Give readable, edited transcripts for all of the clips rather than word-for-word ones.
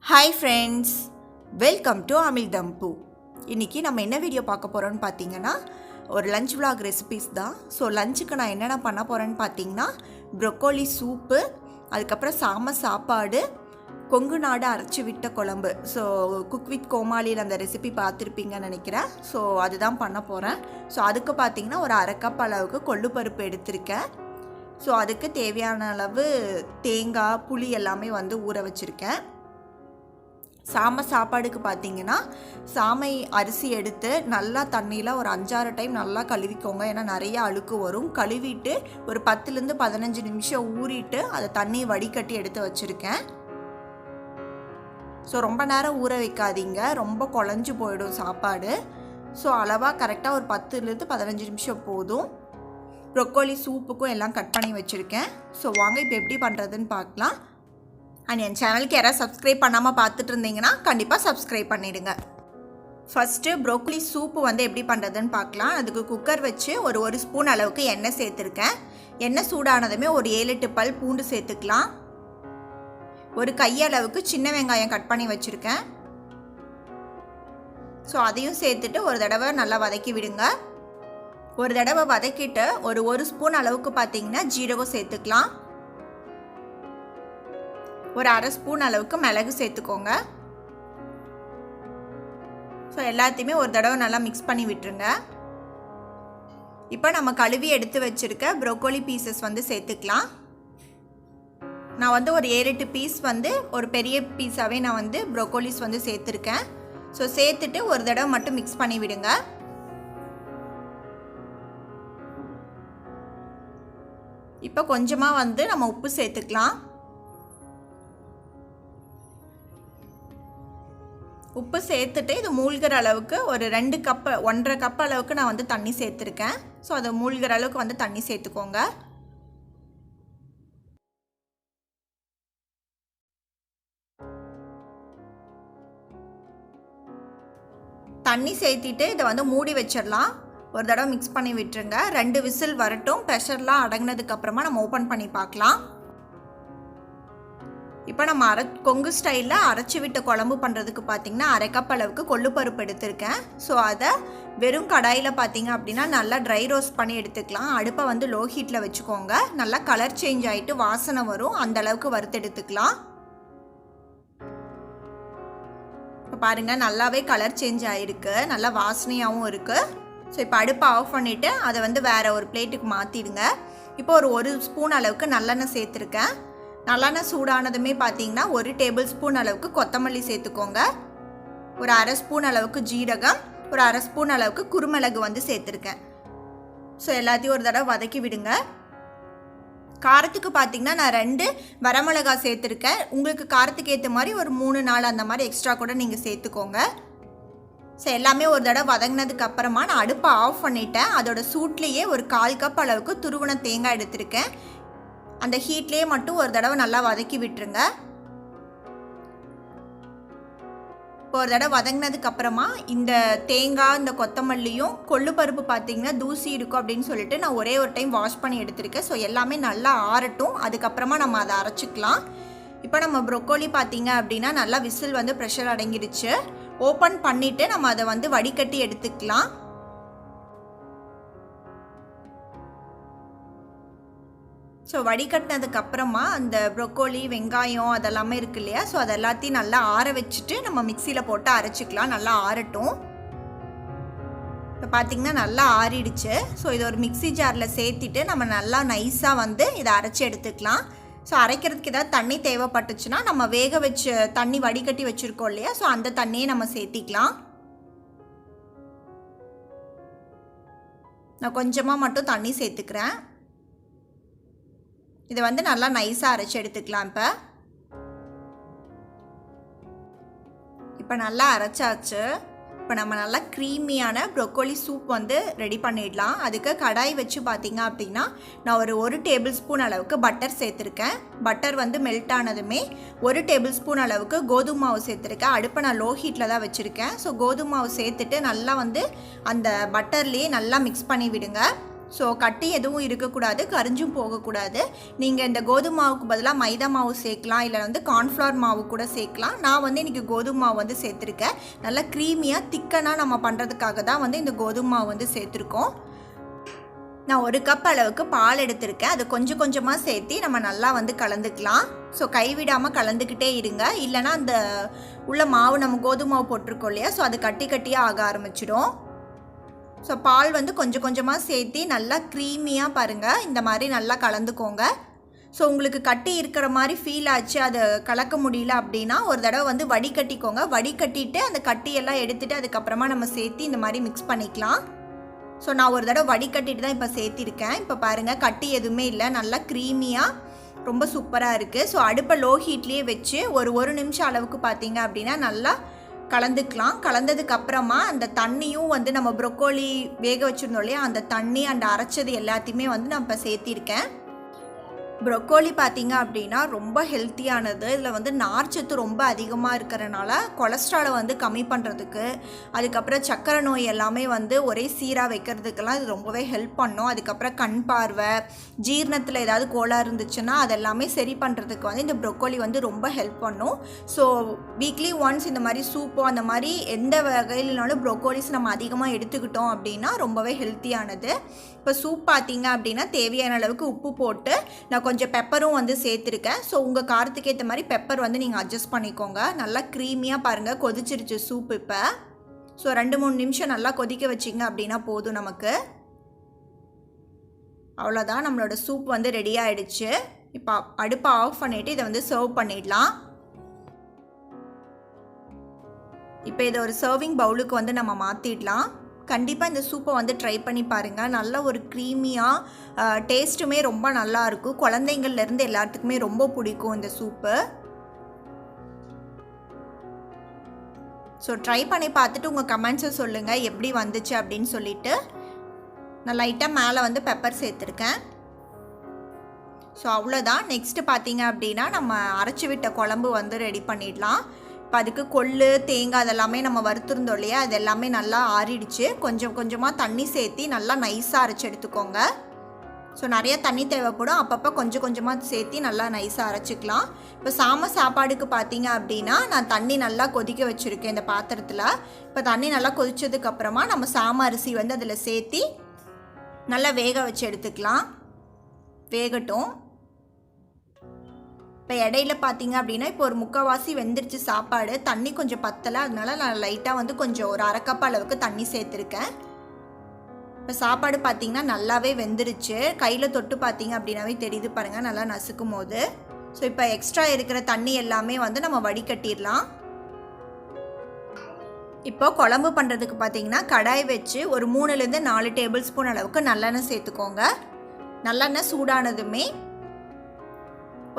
Hi friends, welcome to Amizhthampoo. இன்றைக்கி நம்ம என்ன வீடியோ பார்க்க போகிறோன்னு பார்த்தீங்கன்னா ஒரு லஞ்ச் விலாக் ரெசிபீஸ் தான். ஸோ லஞ்சுக்கு நான் என்னென்ன பண்ண போகிறேன்னு பார்த்தீங்கன்னா ப்ரொக்கோலி சூப்பு, அதுக்கப்புறம் சாப்பாடு, கொங்குநாடு அரைச்சிவிட்ட குழம்பு. ஸோ குக் வித் கோமாளியில் அந்த ரெசிபி பார்த்துருப்பீங்கன்னு நினைக்கிறேன். ஸோ அதுதான் பண்ண போகிறேன். ஸோ அதுக்கு பார்த்தீங்கன்னா ஒரு அரை கப் அளவுக்கு கொள்ளு பருப்பு எடுத்திருக்கேன். ஸோ அதுக்கு தேவையான அளவு தேங்காய், புளி எல்லாமே ஊற வச்சுருக்கேன். சாப்பாடுக்கு பார்த்தீங்கன்னா சாமை அரிசி எடுத்து நல்லா தண்ணியில் ஒரு 5-6 டைம் நல்லா கழுவிக்கோங்க. ஏன்னா நிறைய அழுக்கு வரும். கழுவிட்டு ஒரு 10லேருந்து 15 நிமிஷம் ஊறிட்டு அதை தண்ணியை வடிகட்டி எடுத்து வச்சுருக்கேன். ஸோ ரொம்ப நேரம் ஊற வைக்காதீங்க, ரொம்ப குழஞ்சி போயிடும் சாப்பாடு. ஸோ அளவாக கரெக்டாக ஒரு 10லேருந்து 15 நிமிஷம் போதும். ப்ரொக்கோலி சூப்புக்கும் எல்லாம் கட் பண்ணி வச்சுருக்கேன். ஸோ வாங்க இப்போ எப்படி பண்ணுறதுன்னு பார்க்கலாம். அண்ட் என் சேனலுக்கு யாராவது சப்ஸ்கிரைப் பண்ணாமல் பார்த்துட்டு இருந்தீங்கன்னா கண்டிப்பாக சப்ஸ்கிரைப் பண்ணிவிடுங்க. ஃபஸ்ட்டு ப்ரோக்கோலி சூப்பு எப்படி பண்ணுறதுன்னு பார்க்கலாம். அதுக்கு குக்கர் வச்சு ஒரு ஸ்பூன் அளவுக்கு எண்ணெய் சேர்த்துருக்கேன். எண்ணெய் சூடானதுமே ஒரு 7-8 பல் பூண்டு சேர்த்துக்கலாம். ஒரு கையளவுக்கு சின்ன வெங்காயம் கட் பண்ணி வச்சுருக்கேன். ஸோ அதையும் சேர்த்துட்டு ஒரு தடவை நல்லா வதக்கி விடுங்க. ஒரு தடவை வதக்கிட்டு ஒரு ஸ்பூன் அளவுக்கு பார்த்தீங்கன்னா ஜீரகம் சேர்த்துக்கலாம். ஒரு அரை ஸ்பூன் அளவுக்கு மிளகு சேர்த்துக்கோங்க. ஸோ எல்லாத்தையுமே ஒரு தடவை நல்லா மிக்ஸ் பண்ணி விட்டுருங்க. இப்போ நம்ம கழுவி எடுத்து வச்சுருக்க ப்ரோக்கோலி பீசஸ் சேர்த்துக்கலாம். நான் ஒரு 7-8 பீஸ் ஒரு பெரிய பீஸாகவே நான் ப்ரோக்கோலிஸ் சேர்த்துருக்கேன். ஸோ சேர்த்துட்டு ஒரு தடவை மட்டும் மிக்ஸ் பண்ணி விடுங்க. இப்போ கொஞ்சமாக நம்ம உப்பு சேர்த்துக்கலாம். உப்பு சேர்த்துட்டு இது மூழ்கிற அளவுக்கு ஒரு 2 கப் 1.5 கப் அளவுக்கு நான் தண்ணி சேர்த்துருக்கேன். ஸோ அதை மூழ்கிற அளவுக்கு தண்ணி சேர்த்துக்கோங்க. தண்ணி சேர்த்திட்டு இதை மூடி வச்சிடலாம். ஒரு தடவை மிக்ஸ் பண்ணி விட்டுருங்க. 2 விசில் வரட்டும். ப்ரெஷர்லாம் அடங்கினதுக்கப்புறமா நம்ம ஓப்பன் பண்ணி பார்க்கலாம். இப்போ நம்ம கொங்கு ஸ்டைலில் அரைச்சி விட்ட குழம்பு பண்ணுறதுக்கு பார்த்திங்கன்னா அரை கப் அளவுக்கு கொள்ளு பருப்பு எடுத்திருக்கேன். ஸோ அதை வெறும் கடாயில் பார்த்திங்க அப்படின்னா நல்லா ட்ரை ரோஸ்ட் பண்ணி எடுத்துக்கலாம். அடுப்பை லோ ஹீட்டில் வச்சுக்கோங்க. நல்லா கலர் சேஞ்ச் ஆகிட்டு வாசனை வரும், அந்த அளவுக்கு வறுத்து எடுத்துக்கலாம். இப்போ பாருங்கள், நல்லாவே கலர் சேஞ்ச் ஆகிருக்கு, நல்லா வாசனையாகவும் இருக்குது. ஸோ இப்போ அடுப்பை ஆஃப் பண்ணிவிட்டு அதை வேறு ஒரு பிளேட்டுக்கு மாற்றிடுங்க. இப்போ ஒரு ஸ்பூன் அளவுக்கு நல்லெண்ணெய் சேர்த்துருக்கேன். நல்லெண்ணெய் சூடானதுமே பார்த்தீங்கன்னா 1 டேபிள் ஸ்பூன் அளவுக்கு கொத்தமல்லி சேர்த்துக்கோங்க. ஒரு அரை ஸ்பூன் அளவுக்கு ஜீரகம், ஒரு அரை ஸ்பூன் அளவுக்கு குருமிளகு சேர்த்துருக்கேன். ஸோ எல்லாத்தையும் ஒரு தடவை வதக்கி விடுங்க. காரத்துக்கு பார்த்தீங்கன்னா நான் 2 வரமிளகா சேர்த்துருக்கேன். உங்களுக்கு காரத்துக்கு ஏற்ற மாதிரி ஒரு 3-4 அந்த மாதிரி எக்ஸ்ட்ரா கூட நீங்கள் சேர்த்துக்கோங்க. ஸோ எல்லாமே ஒரு தடவை வதங்கினதுக்கு அப்புறமா நான் அடுப்பை ஆஃப் பண்ணிட்டேன். அதோட சூட்லேயே ஒரு 1/4 கப் அளவுக்கு துருவன தேங்காய் எடுத்திருக்கேன். அந்த ஹீட்லேயே மட்டும் ஒரு தடவை நல்லா வதக்கி விட்டுருங்க. இப்போ ஒரு தடவை வதங்கினதுக்கு அப்புறமா இந்த தேங்காய், இந்த கொத்தமல்லியும் கொள்ளு பருப்பு பார்த்தீங்கன்னா தூசி இருக்கும் அப்படின்னு சொல்லிட்டு நான் ஒரே ஒரு டைம் வாஷ் பண்ணி எடுத்திருக்கேன். ஸோ எல்லாமே நல்லா ஆறட்டும். அதுக்கப்புறமா நம்ம அதை அரைச்சிக்கலாம். இப்போ நம்ம ப்ரொக்கோலி பார்த்தீங்க அப்படின்னா நல்லா விசில் ப்ரெஷர் அடங்கிடுச்சு. ஓப்பன் பண்ணிவிட்டு நம்ம அதை வடிகட்டி எடுத்துக்கலாம். ஸோ வடிகட்டினதுக்கப்புறமா அந்த ப்ரொக்கோலி, வெங்காயம் அதெல்லாமே இருக்கு இல்லையா, ஸோ அது எல்லாத்தையும் நல்லா ஆற வச்சுட்டு நம்ம மிக்சியில் போட்டு அரைச்சிக்கலாம். நல்லா ஆறட்டும். இப்போ பார்த்திங்கன்னா நல்லா ஆறிடுச்சு. ஸோ இதை ஒரு மிக்சி ஜாரில் சேர்த்திட்டு நம்ம நல்லா நைஸாக இதை அரைச்சி எடுத்துக்கலாம். ஸோ அரைக்கிறதுக்கு ஏதாவது தண்ணி தேவைப்பட்டுச்சுன்னா நம்ம வேக வச்சு தண்ணி வடிகட்டி வச்சுருக்கோம் இல்லையா, ஸோ அந்த தண்ணியை நம்ம சேர்த்திக்கலாம். நான் கொஞ்சமாக மட்டும் தண்ணி சேர்த்துக்கிறேன். இதை நல்லா நைஸாக அரைச்சி எடுத்துக்கலாம். இப்போ நல்லா அரைச்சாச்சு. இப்போ நம்ம நல்லா க்ரீமியான ப்ரொக்கோலி சூப் ரெடி பண்ணிடலாம். அதுக்கு கடாய் வச்சு பார்த்திங்க அப்படின்னா நான் ஒரு டேபிள் ஸ்பூன் அளவுக்கு பட்டர் சேர்த்துருக்கேன். பட்டர் மெல்ட் ஆனதுமே 1 டேபிள் ஸ்பூன் அளவுக்கு கோதுமை மாவு சேர்த்துருக்கேன். அடுப்பை நான் லோ ஹீட்டில் தான் வச்சுருக்கேன். ஸோ கோதுமை மாவு சேர்த்துட்டு நல்லா அந்த பட்டர்லேயே நல்லா மிக்ஸ் பண்ணி விடுங்க. ஸோ கட்டி எதுவும் இருக்கக்கூடாது, கரிஞ்சும் போகக்கூடாது. நீங்கள் இந்த கோதுமை மாவுக்கு பதிலாக மைதா மாவு சேர்க்கலாம், இல்லை வந்து கார்ன்ஃப்ளவர் மாவு கூட சேர்க்கலாம். நான் வந்து இன்றைக்கி கோதுமை மாவு வந்து சேர்த்துருக்கேன். நல்லா க்ரீமியாக திக்கனாக நம்ம பண்ணுறதுக்காக தான் வந்து இந்த கோதுமை மாவு வந்து சேர்த்துருக்கோம். நான் 1 கப் அளவுக்கு பால் எடுத்திருக்கேன். அது கொஞ்சம் கொஞ்சமாக சேர்த்து நம்ம நல்லா வந்து கலந்துக்கலாம். ஸோ கைவிடாமல் கலந்துக்கிட்டே இருங்க, இல்லைனா அந்த உள்ள மாவு நம்ம கோதுமை மாவு போட்டிருக்கோம் இல்லையா, ஸோ அது கட்டி கட்டியாக ஆக ஆரம்பிச்சிடும். ஸோ பால் வந்து கொஞ்சம் கொஞ்சமாக சேர்த்து நல்லா க்ரீமியாக பாருங்கள், இந்த மாதிரி நல்லா கலந்துக்கோங்க. ஸோ உங்களுக்கு கட்டி இருக்கிற மாதிரி ஃபீல் ஆச்சு, அதை கலக்க முடியல அப்படின்னா ஒரு தடவை வந்து வடிகட்டிக்கோங்க. வடிகட்டிட்டு அந்த கட்டியெல்லாம் எடுத்துகிட்டு அதுக்கப்புறமா நம்ம சேர்த்து இந்த மாதிரி மிக்ஸ் பண்ணிக்கலாம். ஸோ நான் ஒரு தடவை வடிகட்டிட்டு தான் இப்போ சேர்த்திருக்கேன். இப்போ பாருங்கள், கட்டி எதுவுமே இல்லை, நல்லா க்ரீமியாக ரொம்ப சூப்பராக இருக்குது. ஸோ அடுப்பை லோ ஹீட்லேயே வச்சு ஒரு நிமிஷம் அளவுக்கு பார்த்தீங்க அப்படின்னா நல்லா கலந்துக்கலாம். கலந்ததுக்கப்புறமா அந்த தண்ணியும் வந்து நம்ம ப்ரொக்கோலி வேக வச்சுருந்தோம் இல்லையா, அந்த தண்ணி அண்ட் அரைச்சது எல்லாத்தையுமே வந்து நான் இப்போ சேர்த்திருக்கேன். ப்ரொக்கோலி பார்த்திங்க அப்படின்னா ரொம்ப ஹெல்த்தியானது. இதில் வந்து நார்ச்சத்து ரொம்ப அதிகமாக இருக்கிறனால கொலஸ்ட்ராலை வந்து கம்மி பண்ணுறதுக்கு, அதுக்கப்புறம் சர்க்கரை நோய் எல்லாமே வந்து ஒரே சீராக வைக்கிறதுக்கெல்லாம் இது ரொம்பவே ஹெல்ப் பண்ணும். அதுக்கப்புறம் கண் பார்வை, ஜீரணத்தில் ஏதாவது கோளாறு இருந்துச்சுன்னா அதெல்லாமே சரி பண்ணுறதுக்கு வந்து இந்த ப்ரொக்கோலி வந்து ரொம்ப ஹெல்ப் பண்ணும். ஸோ வீக்லி ஒன்ஸ் இந்த மாதிரி சூப்போ அந்த மாதிரி எந்த வகையிலனாலும் ப்ரொக்கோலிஸ் நம்ம அதிகமாக எடுத்துக்கிட்டோம் அப்படின்னா ரொம்பவே ஹெல்த்தியானது. இப்போ சூப் பார்த்திங்க அப்படின்னா தேவையான அளவுக்கு உப்பு போட்டு நான் கொஞ்சம் பெப்பரும் வந்து சேர்த்துருக்கேன். ஸோ உங்கள் காரத்துக்கு ஏற்ற மாதிரி பெப்பர் வந்து நீங்கள் அட்ஜஸ்ட் பண்ணிக்கோங்க. நல்லா க்ரீமியாக பாருங்கள் கொதிச்சிருச்சு சூப். இப்போ ஸோ 2-3 நிமிஷம் நல்லா கொதிக்க வச்சிங்க அப்படின்னா போதும் நமக்கு. அவ்வளோதான், நம்மளோட சூப் வந்து ரெடி ஆகிடுச்சு. இப்போ அடுப்பை ஆஃப் பண்ணிவிட்டு இதை வந்து சர்வ் பண்ணிடலாம். இப்போ இதை ஒரு சர்விங் பவுலுக்கு வந்து நம்ம மாற்றிடலாம். கண்டிப்பாக இந்த சூப்பை வந்து ட்ரை பண்ணி பாருங்கள். நல்ல ஒரு க்ரீமியாக டேஸ்ட்டுமே ரொம்ப நல்லாயிருக்கும். குழந்தைங்கள்லேருந்து எல்லாத்துக்குமே ரொம்ப பிடிக்கும் இந்த சூப்பு. ஸோ ட்ரை பண்ணி பார்த்துட்டு உங்கள் கமெண்ட்ஸை சொல்லுங்கள் எப்படி வந்துச்சு அப்படின்னு சொல்லிட்டு. நான் லைட்டாக மேலே வந்து பெப்பர் சேர்த்துருக்கேன். ஸோ அவ்வளோதான். நெக்ஸ்ட்டு பார்த்தீங்க அப்படின்னா நம்ம அரைச்சி விட்ட குழம்பு வந்து ரெடி பண்ணிடலாம். இப்போ அதுக்கு கொள்ளு, தேங்காய் அதெல்லாமே நம்ம வறுத்துருந்தோம் இல்லையா, அது எல்லாமே நல்லா ஆறிடுச்சு. கொஞ்சம் கொஞ்சமாக தண்ணி சேர்த்தி நல்லா நைஸாக அரைச்சி எடுத்துக்கோங்க. ஸோ நிறைய தண்ணி தேவைப்படும், அப்பப்போ கொஞ்சம் கொஞ்சமாக சேர்த்தி நல்லா நைஸாக அரைச்சிக்கலாம். இப்போ சாப்பாடுக்கு பார்த்தீங்க அப்படின்னா நான் தண்ணி நல்லா கொதிக்க வச்சுருக்கேன் இந்த பாத்திரத்தில். இப்போ தண்ணி நல்லா கொதிச்சதுக்கப்புறமா நம்ம அரிசி வந்து அதில் சேர்த்தி நல்லா வேக வச்சு எடுத்துக்கலாம். வேகட்டும். இப்போ இடையில பார்த்தீங்க அப்படின்னா இப்போ ஒரு 3/4 வெந்துருச்சு சாப்பாடு. தண்ணி கொஞ்சம் பத்தலை, அதனால நான் லைட்டாக வந்து கொஞ்சம் ஒரு 1/2 கப் அளவுக்கு தண்ணி சேர்த்துருக்கேன். இப்போ சாப்பாடு பார்த்தீங்கன்னா நல்லாவே வெந்துருச்சு. கையில் தொட்டு பார்த்தீங்க அப்படின்னாவே தெரியுது பாருங்கள், நல்லா நசுக்கும் போது. ஸோ இப்போ எக்ஸ்ட்ரா இருக்கிற தண்ணி எல்லாமே வந்து நம்ம வடிகட்டிடலாம். இப்போ குழம்பு பண்ணுறதுக்கு பார்த்தீங்கன்னா கடாய் வச்சு ஒரு 3-4 டேபிள் ஸ்பூன் அளவுக்கு நல்லெண்ணெய் சேர்த்துக்கோங்க. நல்லெண்ணெய் சூடானதுமே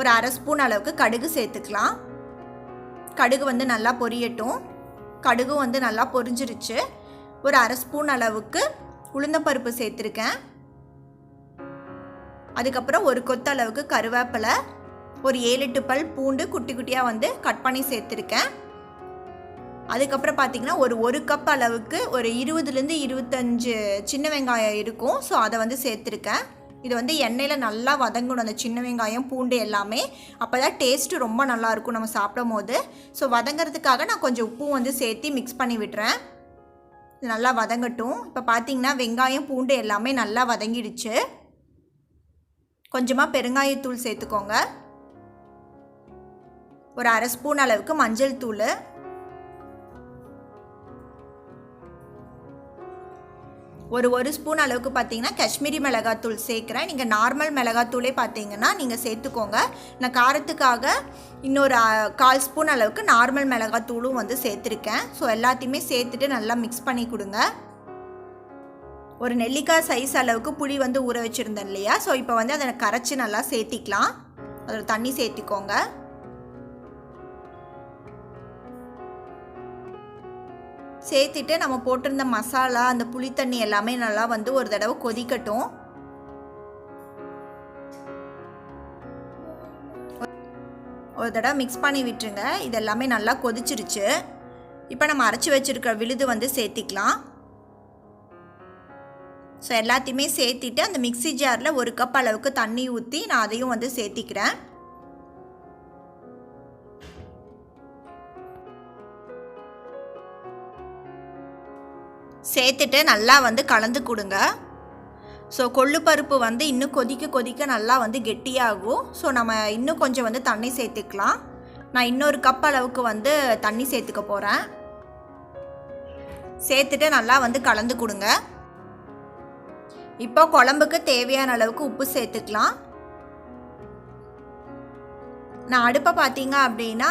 ஒரு 1/2 ஸ்பூன் அளவுக்கு கடுகு சேர்த்துக்கலாம். கடுகு வந்து நல்லா பொரியட்டும். கடுகு வந்து நல்லா பொரிஞ்சிருச்சு. ஒரு 1/2 ஸ்பூன் அளவுக்கு உளுந்தம்பருப்பு சேர்த்துருக்கேன். அதுக்கப்புறம் ஒரு கொத்து அளவுக்கு கருவேப்பிலை, ஒரு 7-8 பல் பூண்டு குட்டி குட்டியாக வந்து கட் பண்ணி சேர்த்துருக்கேன். அதுக்கப்புறம் பார்த்திங்கன்னா ஒரு கப் அளவுக்கு ஒரு 20-25 சின்ன வெங்காயம் இருக்கும். ஸோ அதை வந்து சேர்த்துருக்கேன். இது வந்து எண்ணெயில் நல்லா வதங்கணும், அந்த சின்ன வெங்காயம் பூண்டு எல்லாமே. அப்போ தான் டேஸ்ட்டு ரொம்ப நல்லாயிருக்கும் நம்ம சாப்பிடும் போது. ஸோ வதங்கிறதுக்காக நான் கொஞ்சம் உப்பும் வந்து சேர்த்து மிக்ஸ் பண்ணி விட்டுறேன். இது நல்லா வதங்கட்டும். இப்போ பார்த்திங்கன்னா வெங்காயம் பூண்டு எல்லாமே நல்லா வதங்கிடுச்சு. கொஞ்சமாக பெருங்காயத்தூள் சேர்த்துக்கோங்க. ஒரு 1/2 ஸ்பூன் அளவுக்கு மஞ்சள் தூள், ஒரு ஸ்பூன் அளவுக்கு பார்த்தீங்கன்னா காஷ்மீரி மிளகாத்தூள் சேர்க்குறேன். நீங்கள் நார்மல் மிளகாத்தூளே பார்த்தீங்கன்னா நீங்கள் சேர்த்துக்கோங்க. நான் காரத்துக்காக இன்னொரு 1/4 ஸ்பூன் அளவுக்கு நார்மல் மிளகாத்தூளும் வந்து சேர்த்துருக்கேன். ஸோ எல்லாத்தையுமே சேர்த்துட்டு நல்லா மிக்ஸ் பண்ணி கொடுங்க. ஒரு நெல்லிக்காய் சைஸ் அளவுக்கு புளி வந்து ஊற வச்சுருந்தேன் இல்லையா, ஸோ இப்போ வந்து அதை கரைச்சி நல்லா சேர்த்திக்கலாம். அதில் தண்ணி சேர்த்திக்கோங்க. சேர்த்துட்டு நம்ம போட்டிருந்த மசாலா, அந்த புளி தண்ணி எல்லாமே நல்லா வந்து ஒரு தடவை கொதிக்கட்டும். ஒரு தடவை மிக்ஸ் பண்ணி விட்டுருங்க. இது எல்லாமே நல்லா கொதிச்சிருச்சு. இப்போ நம்ம அரைச்சி வச்சுருக்க விழுது வந்து சேர்த்திக்கலாம். ஸோ எல்லாத்தையுமே சேர்த்திட்டு அந்த மிக்ஸி ஜாரில் 1 கப் அளவுக்கு தண்ணி ஊற்றி நான் அதையும் வந்து சேர்த்திக்கிறேன். சேர்த்துட்டு நல்லா வந்து கலந்து கொடுங்க. ஸோ கொள்ளு பருப்பு வந்து இன்னும் கொதிக்க நல்லா வந்து கெட்டியாகும். ஸோ நம்ம இன்னும் கொஞ்சம் வந்து தண்ணி சேர்த்துக்கலாம். நான் இன்னொரு கப் அளவுக்கு வந்து தண்ணி சேர்த்துக்க போகிறேன். சேர்த்துட்டு நல்லா வந்து கலந்து கொடுங்க. இப்போ குழம்புக்கு தேவையான அளவுக்கு உப்பு சேர்த்துக்கலாம். நான் அடுப்பை பார்த்தீங்க அப்படின்னா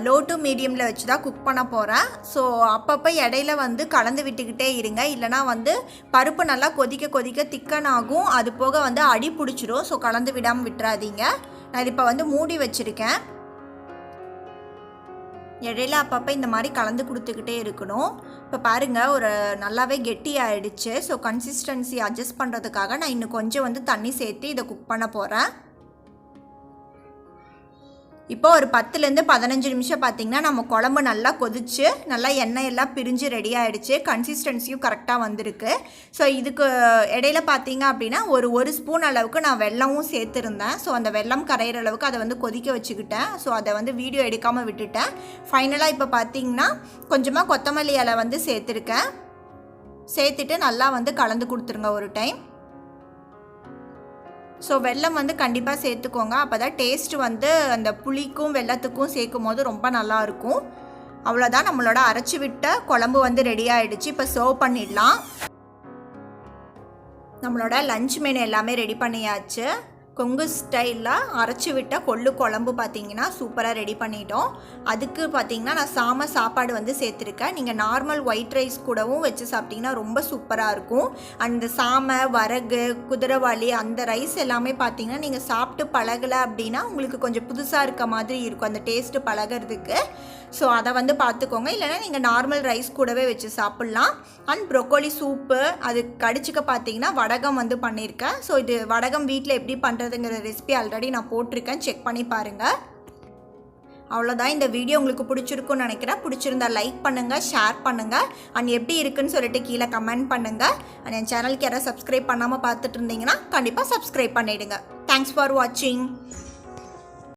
லோ டு மீடியமில் வச்சு தான் குக் பண்ண போகிறேன். ஸோ அப்பப்போ இடையில வந்து கலந்து விட்டுக்கிட்டே இருங்க. இல்லைனா வந்து பருப்பு நல்லா கொதிக்க திக்கன் ஆகும். அது போக வந்து அடி பிடிச்சிரும். ஸோ கலந்து விடாமல் விட்டுறாதீங்க. நான் இது இப்போ வந்து மூடி வச்சுருக்கேன். இடையில அப்பப்போ இந்த மாதிரி கலந்து கொடுத்துக்கிட்டே இருக்கணும். இப்போ பாருங்கள் ஒரு நல்லாவே கெட்டி ஆகிடுச்சு. ஸோ கன்சிஸ்டன்சி அட்ஜஸ்ட் பண்ணுறதுக்காக நான் இன்னும் கொஞ்சம் வந்து தண்ணி சேர்த்து இதை குக் பண்ண போகிறேன். இப்போ ஒரு 10லேருந்து 15 நிமிஷம் பார்த்திங்கன்னா நம்ம குழம்பு நல்லா கொதிச்சு நல்லா எண்ணெய் எல்லாம் பிரிஞ்சு ரெடி ஆகிடுச்சு. கன்சிஸ்டன்சியும் கரெக்டாக வந்திருக்கு. ஸோ இதுக்கு இடையில பார்த்தீங்க அப்படின்னா ஒரு ஸ்பூன் அளவுக்கு நான் வெல்லமும் சேர்த்துருந்தேன். ஸோ அந்த வெல்லம் கரையிற அளவுக்கு அதை வந்து கொதிக்க வச்சுக்கிட்டேன். ஸோ அதை வந்து வீடியோ எடுக்காமல் விட்டுட்டேன். ஃபைனலாக இப்போ பார்த்திங்கன்னா கொஞ்சமாக கொத்தமல்லி இலை வந்து சேர்த்துருக்கேன். சேர்த்துட்டு நல்லா வந்து கலந்து கொடுத்துருங்க ஒரு டைம். ஸோ வெல்லம் வந்து கண்டிப்பாக சேர்த்துக்கோங்க. அப்போ தான் டேஸ்ட்டு வந்து அந்த புளிக்கும் வெல்லத்துக்கும் சேர்க்கும் போது ரொம்ப நல்லாயிருக்கும். அவ்வளோதான், நம்மளோட அரைச்சி விட்ட குழம்பு வந்து ரெடி ஆகிடுச்சு. இப்போ சர்வ் பண்ணிடலாம். நம்மளோட லஞ்ச் மெனு எல்லாமே ரெடி பண்ணியாச்சு. கொங்கு ஸ்டைலில் அரைச்சி விட்ட கொள்ளு குழம்பு பார்த்திங்கன்னா சூப்பராக ரெடி பண்ணிட்டோம். அதுக்கு பார்த்திங்கன்னா நான் சாப்பாடு வந்து சேர்த்துருக்கேன். நீங்கள் நார்மல் ஒயிட் ரைஸ் கூடவும் வச்சு சாப்பிட்டிங்கன்னா ரொம்ப சூப்பராக இருக்கும். அந்த சாமை, வரகு, குதிரைவாளி அந்த ரைஸ் எல்லாமே பார்த்திங்கன்னா நீங்கள் சாப்பிட்டு பழகலை அப்படின்னா உங்களுக்கு கொஞ்சம் புதுசாக இருக்க மாதிரி இருக்கும் அந்த டேஸ்ட்டு பழகிறதுக்கு. ஸோ அதை வந்து பார்த்துக்கோங்க. இல்லைனா நீங்கள் நார்மல் ரைஸ் கூடவே வச்சு சாப்பிட்லாம். அண்ட் ப்ரொக்கோலி சூப்பு அது கடிச்சிக்க பார்த்திங்கன்னா வடகம் வந்து பண்ணியிருக்கேன். ஸோ இது வடகம் வீட்டில் எப்படி பண்ணுறதுங்கிற ரெசிபி ஆல்ரெடி நான் போட்டிருக்கேன், செக் பண்ணி பாருங்கள். அவ்வளோதான், இந்த வீடியோ உங்களுக்கு பிடிச்சிருக்குன்னு நினைக்கிறேன். பிடிச்சிருந்தா லைக் பண்ணுங்கள், ஷேர் பண்ணுங்கள். அண்ட் எப்படி இருக்குன்னு சொல்லிட்டு கீழே கமெண்ட் பண்ணுங்கள். அண்ட் என் சேனலுக்கு யாராவது சப்ஸ்கிரைப் பண்ணாமல் பார்த்துட்டு இருந்தீங்கன்னா கண்டிப்பாக சப்ஸ்கிரைப் பண்ணிவிடுங்க. தேங்க்ஸ் ஃபார் வாட்சிங்.